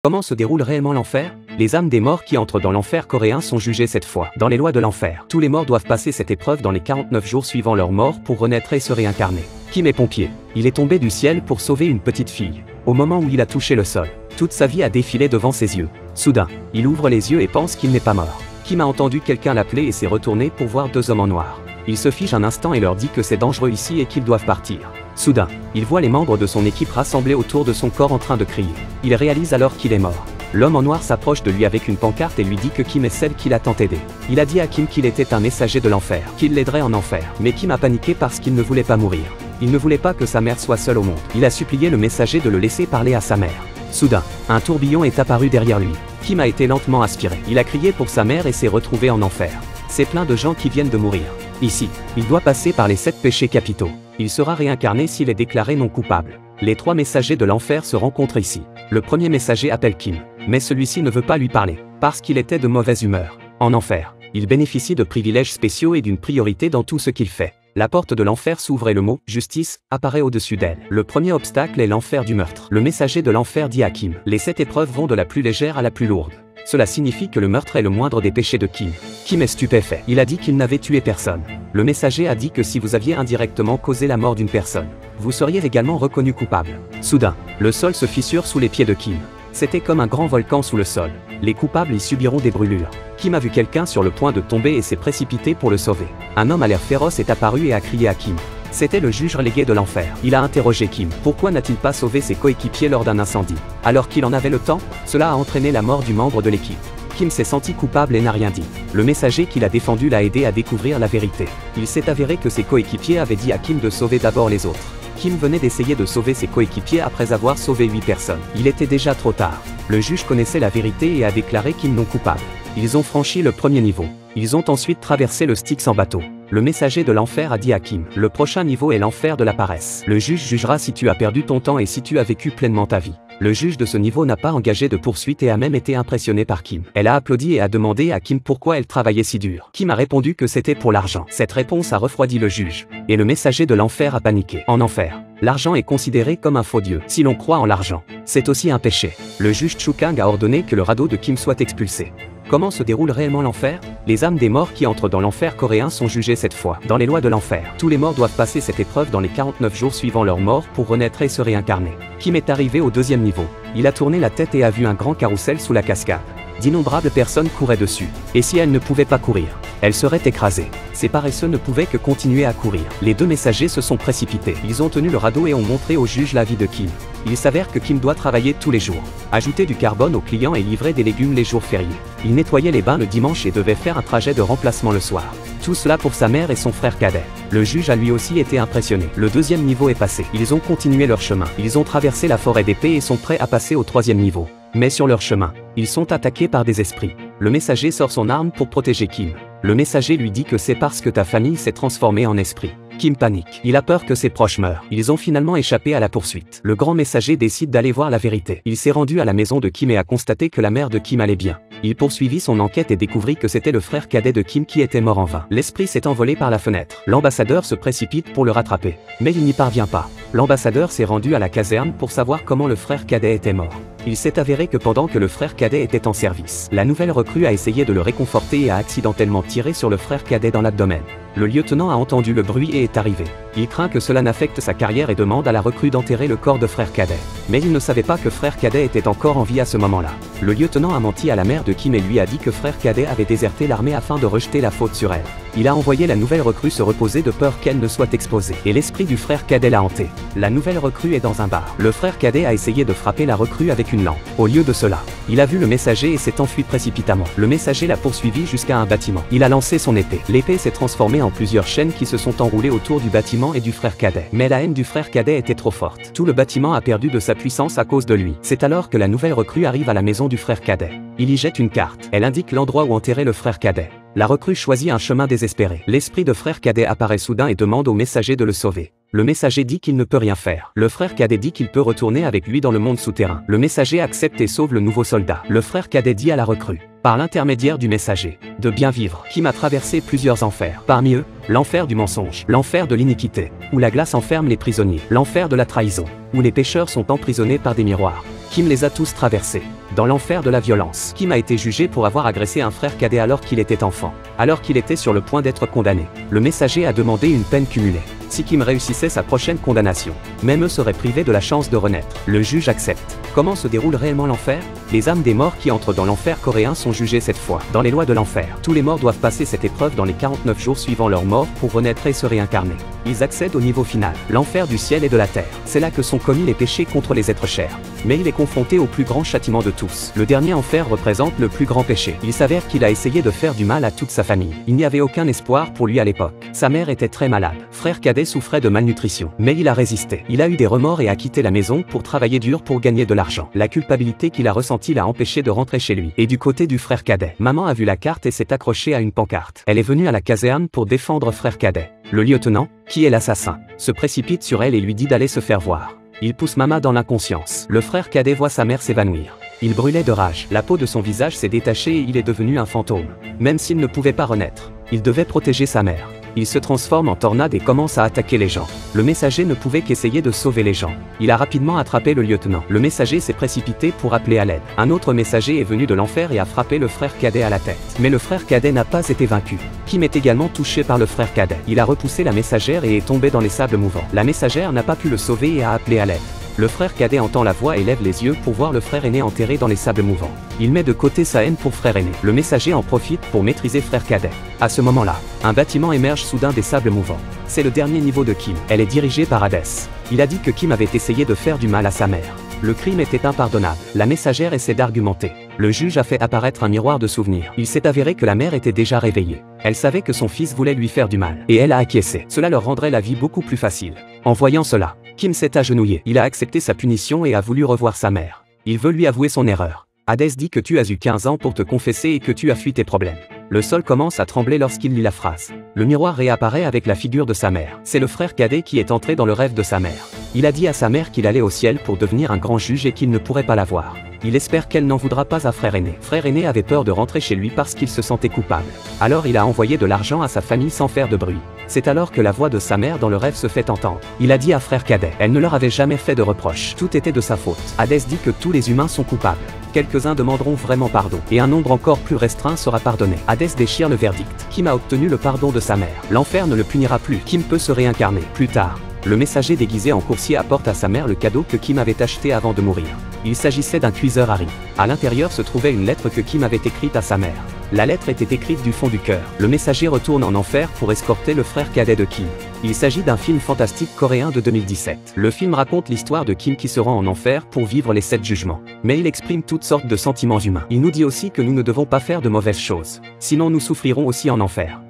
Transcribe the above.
Comment se déroule réellement l'enfer? Les âmes des morts qui entrent dans l'enfer coréen sont jugées cette fois. Dans les lois de l'enfer, tous les morts doivent passer cette épreuve dans les 49 jours suivant leur mort pour renaître et se réincarner. Kim est pompier. Il est tombé du ciel pour sauver une petite fille. Au moment où il a touché le sol, toute sa vie a défilé devant ses yeux. Soudain, il ouvre les yeux et pense qu'il n'est pas mort. Kim a entendu quelqu'un l'appeler et s'est retourné pour voir deux hommes en noir. Il se fige un instant et leur dit que c'est dangereux ici et qu'ils doivent partir. Soudain, il voit les membres de son équipe rassemblés autour de son corps en train de crier. Il réalise alors qu'il est mort. L'homme en noir s'approche de lui avec une pancarte et lui dit que Kim est celle qu'il a tant aidé. Il a dit à Kim qu'il était un messager de l'enfer, qu'il l'aiderait en enfer. Mais Kim a paniqué parce qu'il ne voulait pas mourir. Il ne voulait pas que sa mère soit seule au monde. Il a supplié le messager de le laisser parler à sa mère. Soudain, un tourbillon est apparu derrière lui. Kim a été lentement aspiré. Il a crié pour sa mère et s'est retrouvé en enfer. C'est plein de gens qui viennent de mourir. Ici, il doit passer par les 7 péchés capitaux. Il sera réincarné s'il est déclaré non coupable. Les 3 messagers de l'enfer se rencontrent ici. Le premier messager appelle Kim, mais celui-ci ne veut pas lui parler, parce qu'il était de mauvaise humeur. En enfer, il bénéficie de privilèges spéciaux et d'une priorité dans tout ce qu'il fait. La porte de l'enfer s'ouvre et le mot « justice » apparaît au-dessus d'elle. Le premier obstacle est l'enfer du meurtre. Le messager de l'enfer dit à Kim, les 7 épreuves vont de la plus légère à la plus lourde. Cela signifie que le meurtre est le moindre des péchés de Kim. Kim est stupéfait. Il a dit qu'il n'avait tué personne. Le messager a dit que si vous aviez indirectement causé la mort d'une personne, vous seriez également reconnu coupable. Soudain, le sol se fissure sous les pieds de Kim. C'était comme un grand volcan sous le sol. Les coupables y subiront des brûlures. Kim a vu quelqu'un sur le point de tomber et s'est précipité pour le sauver. Un homme à l'air féroce est apparu et a crié à Kim. C'était le juge relégué de l'enfer. Il a interrogé Kim. Pourquoi n'a-t-il pas sauvé ses coéquipiers lors d'un incendie? Alors qu'il en avait le temps, cela a entraîné la mort du membre de l'équipe. Kim s'est senti coupable et n'a rien dit. Le messager qui l'a défendu l'a aidé à découvrir la vérité. Il s'est avéré que ses coéquipiers avaient dit à Kim de sauver d'abord les autres. Kim venait d'essayer de sauver ses coéquipiers après avoir sauvé 8 personnes. Il était déjà trop tard. Le juge connaissait la vérité et a déclaré Kim non coupable. Ils ont franchi le premier niveau. Ils ont ensuite traversé le Styx en bateau. Le messager de l'enfer a dit à Kim, le prochain niveau est l'enfer de la paresse. Le juge jugera si tu as perdu ton temps et si tu as vécu pleinement ta vie. Le juge de ce niveau n'a pas engagé de poursuite et a même été impressionné par Kim. Elle a applaudi et a demandé à Kim pourquoi elle travaillait si dur. Kim a répondu que c'était pour l'argent. Cette réponse a refroidi le juge. Et le messager de l'enfer a paniqué. En enfer, l'argent est considéré comme un faux dieu. Si l'on croit en l'argent, c'est aussi un péché. Le juge Chukang a ordonné que le radeau de Kim soit expulsé. Comment se déroule réellement l'enfer? Les âmes des morts qui entrent dans l'enfer coréen sont jugées cette fois. Dans les lois de l'enfer, tous les morts doivent passer cette épreuve dans les 49 jours suivant leur mort pour renaître et se réincarner. Kim est arrivé au 2e niveau. Il a tourné la tête et a vu un grand carrousel sous la cascade. D'innombrables personnes couraient dessus. Et si elles ne pouvaient pas courir, elles seraient écrasées. Ces paresseux ne pouvaient que continuer à courir. Les 2 messagers se sont précipités. Ils ont tenu le radeau et ont montré au juge la vie de Kim. Il s'avère que Kim doit travailler tous les jours, ajouter du carbone aux clients et livrer des légumes les jours fériés. Il nettoyait les bains le dimanche et devait faire un trajet de remplacement le soir. Tout cela pour sa mère et son frère cadet. Le juge a lui aussi été impressionné. Le 2e niveau est passé. Ils ont continué leur chemin. Ils ont traversé la forêt d'épée et sont prêts à passer au 3e niveau. Mais sur leur chemin, ils sont attaqués par des esprits. Le messager sort son arme pour protéger Kim. Le messager lui dit que c'est parce que ta famille s'est transformée en esprit. Kim panique. Il a peur que ses proches meurent. Ils ont finalement échappé à la poursuite. Le grand messager décide d'aller voir la vérité. Il s'est rendu à la maison de Kim et a constaté que la mère de Kim allait bien. Il poursuivit son enquête et découvrit que c'était le frère cadet de Kim qui était mort en vain. L'esprit s'est envolé par la fenêtre. L'ambassadeur se précipite pour le rattraper. Mais il n'y parvient pas. L'ambassadeur s'est rendu à la caserne pour savoir comment le frère cadet était mort. Il s'est avéré que pendant que le frère cadet était en service, la nouvelle recrue a essayé de le réconforter et a accidentellement tiré sur le frère cadet dans l'abdomen. Le lieutenant a entendu le bruit et est arrivé. Il craint que cela n'affecte sa carrière et demande à la recrue d'enterrer le corps de frère cadet. Mais il ne savait pas que frère cadet était encore en vie à ce moment-là. Le lieutenant a menti à la mère de Kim et lui a dit que frère cadet avait déserté l'armée afin de rejeter la faute sur elle. Il a envoyé la nouvelle recrue se reposer de peur qu'elle ne soit exposée. Et l'esprit du frère cadet l'a hanté. La nouvelle recrue est dans un bar. Le frère cadet a essayé de frapper la recrue avec une lampe. Au lieu de cela, il a vu le messager et s'est enfui précipitamment. Le messager l'a poursuivi jusqu'à un bâtiment. Il a lancé son épée. L'épée s'est transformée en plusieurs chaînes qui se sont enroulées autour du bâtiment et du frère cadet. Mais la haine du frère cadet était trop forte. Tout le bâtiment a perdu de sa puissance à cause de lui. C'est alors que la nouvelle recrue arrive à la maison du frère cadet. Il y jette une carte. Elle indique l'endroit où enterrer le frère cadet. La recrue choisit un chemin désespéré. L'esprit de frère cadet apparaît soudain et demande au messager de le sauver. Le messager dit qu'il ne peut rien faire. Le frère cadet dit qu'il peut retourner avec lui dans le monde souterrain. Le messager accepte et sauve le nouveau soldat. Le frère cadet dit à la recrue: par l'intermédiaire du messager, de bien vivre. Kim a traversé plusieurs enfers. Parmi eux, l'enfer du mensonge, l'enfer de l'iniquité, où la glace enferme les prisonniers, l'enfer de la trahison, où les pécheurs sont emprisonnés par des miroirs. Kim les a tous traversés. Dans l'enfer de la violence, Kim a été jugé pour avoir agressé un frère cadet alors qu'il était enfant, alors qu'il était sur le point d'être condamné. Le messager a demandé une peine cumulée. Si Kim réussissait sa prochaine condamnation, même eux seraient privés de la chance de renaître. Le juge accepte. Comment se déroule réellement l'enfer? Les âmes des morts qui entrent dans l'enfer coréen sont jugées cette fois. Dans les lois de l'enfer, tous les morts doivent passer cette épreuve dans les 49 jours suivant leur mort pour renaître et se réincarner. Ils accèdent au niveau final, l'enfer du ciel et de la terre. C'est là que sont commis les péchés contre les êtres chers. Mais il est confronté au plus grand châtiment de tous. Le dernier enfer représente le plus grand péché. Il s'avère qu'il a essayé de faire du mal à toute sa famille. Il n'y avait aucun espoir pour lui à l'époque. Sa mère était très malade. Frère cadet souffrait de malnutrition. Mais il a résisté. Il a eu des remords et a quitté la maison pour travailler dur pour gagner de l'argent. La culpabilité qu'il a ressentie l'a empêché de rentrer chez lui. Et du côté du frère cadet, maman a vu la carte et s'est accrochée à une pancarte. Elle est venue à la caserne pour défendre frère cadet. Le lieutenant, qui est l'assassin, se précipite sur elle et lui dit d'aller se faire voir. Il pousse maman dans l'inconscience. Le frère cadet voit sa mère s'évanouir. Il brûlait de rage. La peau de son visage s'est détachée et il est devenu un fantôme. Même s'il ne pouvait pas renaître, il devait protéger sa mère. Il se transforme en tornade et commence à attaquer les gens. Le messager ne pouvait qu'essayer de sauver les gens. Il a rapidement attrapé le lieutenant. Le messager s'est précipité pour appeler à l'aide. Un autre messager est venu de l'enfer et a frappé le frère cadet à la tête. Mais le frère cadet n'a pas été vaincu. Kim est également touché par le frère cadet. Il a repoussé la messagère et est tombé dans les sables mouvants. La messagère n'a pas pu le sauver et a appelé à l'aide. Le frère cadet entend la voix et lève les yeux pour voir le frère aîné enterré dans les sables mouvants. Il met de côté sa haine pour frère aîné. Le messager en profite pour maîtriser frère cadet. À ce moment-là, un bâtiment émerge soudain des sables mouvants. C'est le dernier niveau de Kim. Elle est dirigée par Hades. Il a dit que Kim avait essayé de faire du mal à sa mère. Le crime était impardonnable. La messagère essaie d'argumenter. Le juge a fait apparaître un miroir de souvenirs. Il s'est avéré que la mère était déjà réveillée. Elle savait que son fils voulait lui faire du mal. Et elle a acquiescé. Cela leur rendrait la vie beaucoup plus facile. En voyant cela, Kim s'est agenouillé. Il a accepté sa punition et a voulu revoir sa mère. Il veut lui avouer son erreur. Hades dit que tu as eu 15 ans pour te confesser et que tu as fui tes problèmes. Le sol commence à trembler lorsqu'il lit la phrase. Le miroir réapparaît avec la figure de sa mère. C'est le frère cadet qui est entré dans le rêve de sa mère. Il a dit à sa mère qu'il allait au ciel pour devenir un grand juge et qu'il ne pourrait pas la voir. Il espère qu'elle n'en voudra pas à frère aîné. Frère aîné avait peur de rentrer chez lui parce qu'il se sentait coupable. Alors il a envoyé de l'argent à sa famille sans faire de bruit. C'est alors que la voix de sa mère dans le rêve se fait entendre. Il a dit à frère cadet, elle ne leur avait jamais fait de reproche. Tout était de sa faute. Hades dit que tous les humains sont coupables. Quelques-uns demanderont vraiment pardon, et un nombre encore plus restreint sera pardonné. Hades déchire le verdict. Kim a obtenu le pardon de sa mère. L'enfer ne le punira plus. Kim peut se réincarner. Plus tard, le messager déguisé en coursier apporte à sa mère le cadeau que Kim avait acheté avant de mourir. Il s'agissait d'un cuiseur à riz. À l'intérieur se trouvait une lettre que Kim avait écrite à sa mère. La lettre était écrite du fond du cœur. Le messager retourne en enfer pour escorter le frère cadet de Kim. Il s'agit d'un film fantastique coréen de 2017. Le film raconte l'histoire de Kim qui se rend en enfer pour vivre les 7 jugements. Mais il exprime toutes sortes de sentiments humains. Il nous dit aussi que nous ne devons pas faire de mauvaises choses. Sinon nous souffrirons aussi en enfer.